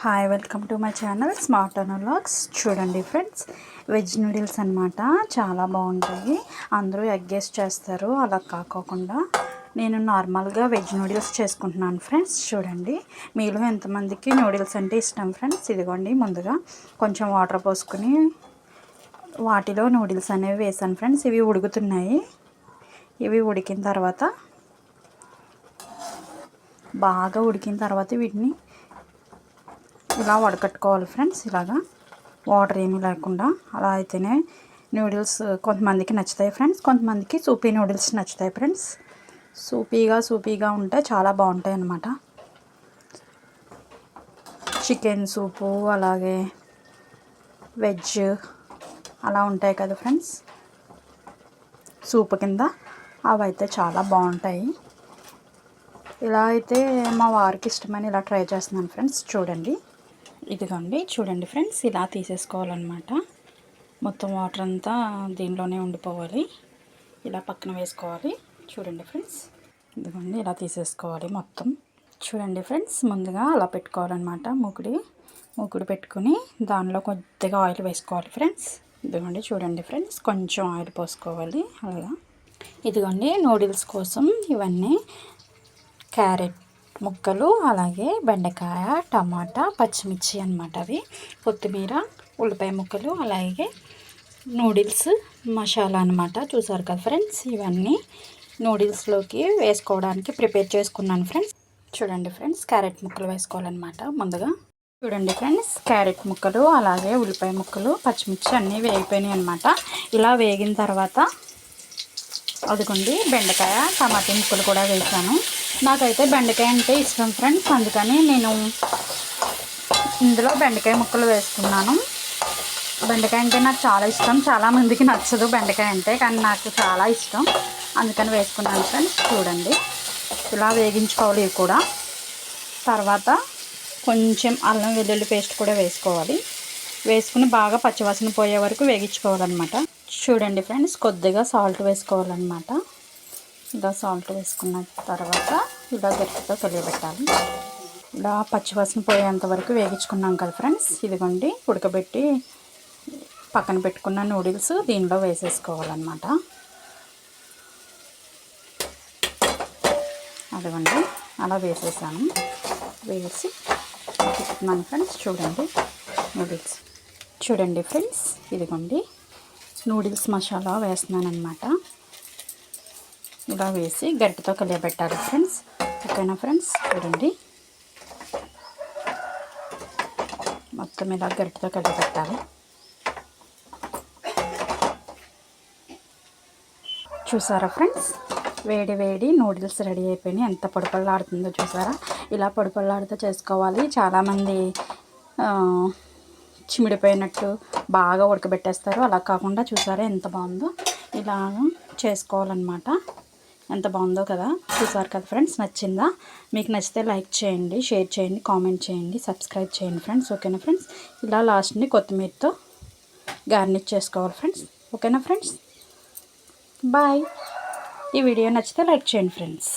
Hi, welcome to my channel smart Anu vlogs. చూడండి friends, veg noodles అనమాట. చాలా బాగుంటాయి. అందరూ ఎగ్ వేసి చేస్తారు, అలా కాకోకుండా నేను నార్మల్గా వెజ్ నూడిల్స్ చేసుకుంటున్నాను ఫ్రెండ్స్. చూడండి, మీలో ఎంతమందికి నూడిల్స్ అంటే ఇష్టం ఫ్రెండ్స్. ఇదిగోండి, ముందుగా కొంచెం వాటర్ పోసుకుని వాటిలో నూడిల్స్ అనేవి వేసాను ఫ్రెండ్స్. ఇవి ఉడుకుతున్నాయి. ఇవి ఉడికిన తర్వాత బాగా ఉడికిన తర్వాత వీటిని ఇలా వడకట్టుకోవాలి ఫ్రెండ్స్. ఇలాగా వాటర్ ఏమీ లేకుండా. అలా అయితేనే నూడిల్స్ కొంతమందికి నచ్చుతాయి ఫ్రెండ్స్, కొంతమందికి సూపీ నూడిల్స్ నచ్చుతాయి ఫ్రెండ్స్. సూపీగా ఉంటే చాలా బాగుంటాయి అన్నమాట. చికెన్ సూపు, అలాగే వెజ్ అలా ఉంటాయి కదా ఫ్రెండ్స్, సూపు కింద. అవి అయితే చాలా బాగుంటాయి. ఇలా అయితే మా వారికి ఇష్టమని ఇలా ట్రై చేస్తున్నాను ఫ్రెండ్స్. చూడండి, ఇదిగోండి, చూడండి ఫ్రెండ్స్, ఇలా తీసేసుకోవాలన్నమాట. మొత్తం వాటర్ అంతా దీనిలోనే ఉండిపోవాలి. ఇలా పక్కన వేసుకోవాలి. చూడండి ఫ్రెండ్స్, ఇదిగోండి, ఇలా తీసేసుకోవాలి మొత్తం. చూడండి ఫ్రెండ్స్, ముందుగా అలా పెట్టుకోవాలన్నమాట. మూకుడు పెట్టుకుని దానిలో కొద్దిగా ఆయిల్ వేసుకోవాలి ఫ్రెండ్స్. ఇదిగోండి, చూడండి ఫ్రెండ్స్, కొంచెం ఆయిల్ పోసుకోవాలి. అలాగా ఇదిగోండి, నూడిల్స్ కోసం ఇవన్నీ క్యారెట్ ముక్కలు, అలాగే బెండకాయ, టమాటా, పచ్చిమిర్చి అన్నమాట. అవి కొత్తిమీర, ఉల్లిపాయ ముక్కలు, అలాగే నూడిల్స్ మసాలా అన్నమాట. చూసారు కదా ఫ్రెండ్స్, ఇవన్నీ నూడిల్స్లోకి వేసుకోవడానికి ప్రిపేర్ చేసుకున్నాను ఫ్రెండ్స్. చూడండి ఫ్రెండ్స్, క్యారెట్ ముక్కలు వేసుకోవాలన్నమాట ముందుగా. చూడండి ఫ్రెండ్స్, క్యారెట్ ముక్కలు, అలాగే ఉల్లిపాయ ముక్కలు, పచ్చిమిర్చి అన్నీ వేగిపోయినాయి అన్నమాట. ఇలా వేగిన తర్వాత అదిగోండి, బెండకాయ, టమాటా ముక్కలు కూడా వేసాను. నాకైతే బెండకాయ అంటే ఇష్టం ఫ్రెండ్స్, అందుకని నేను ఇందులో బెండకాయ ముక్కలు వేసుకున్నాను. బెండకాయ అంటే నాకు చాలా ఇష్టం. చాలామందికి నచ్చదు బెండకాయ అంటే, కానీ నాకు చాలా ఇష్టం, అందుకని వేసుకున్నాను ఫ్రెండ్స్. చూడండి, ఇలా వేగించుకోవాలి. ఇవి కూడా తర్వాత కొంచెం అల్లం వెల్లుల్లి పేస్ట్ కూడా వేసుకోవాలి. వేసుకుని బాగా పచ్చివాసన పోయే వరకు వేగించుకోవాలన్నమాట. చూడండి ఫ్రెండ్స్, కొద్దిగా సాల్ట్ వేసుకోవాలన్నమాట. ఇలా సాల్ట్ వేసుకున్న తర్వాత ఇలా గట్టిగా కలియబెట్టాలి. ఇలా పచ్చివాసన పోయేంత వరకు వేగించుకున్నాం కదా ఫ్రెండ్స్. ఇదిగోండి, ఉడకబెట్టి పక్కన పెట్టుకున్న నూడిల్స్ దీనిలో వేసేసుకోవాలన్నమాట. అదిగోండి, అలా వేసేసాను. వేసి తిప్పుతున్నాను ఫ్రెండ్స్. చూడండి నూడిల్స్. చూడండి ఫ్రెండ్స్, ఇదిగోండి, నూడిల్స్ మసాలా వేస్తున్నాను అన్నమాట. ఇలా వేసి గట్టితో కలియబెట్టాలి ఫ్రెండ్స్. ఓకేనా ఫ్రెండ్స్, చూడండి, మొత్తం ఇలా గట్టితో కలియబెట్టాలి. చూసారా ఫ్రెండ్స్, వేడి నూడిల్స్ రెడీ అయిపోయినాయి. ఎంత పొడిపొల్లాడుతుందో చూసారా. ఇలా పొడిపొల్లాడుతూ చేసుకోవాలి. చాలామంది చిమిడిపోయినట్టు బాగా ఉడకబెట్టేస్తారు. అలా కాకుండా చూసారా ఎంత బాగుందో, ఇలా చేసుకోవాలన్నమాట. ఎంత బాగుందో కదా. చూసారు కదా ఫ్రెండ్స్, నచ్చిందా? మీకు నచ్చితే లైక్ చేయండి, షేర్ చేయండి, కామెంట్ చేయండి, సబ్స్క్రైబ్ చేయండి ఫ్రెండ్స్. ఓకేనా ఫ్రెండ్స్, ఇలా లాస్ట్ని కొత్తిమీరతో గార్నిష్ చేసుకోవాలి ఫ్రెండ్స్. ఓకేనా ఫ్రెండ్స్, బాయ్. ఈ వీడియో నచ్చితే లైక్ చేయండి ఫ్రెండ్స్.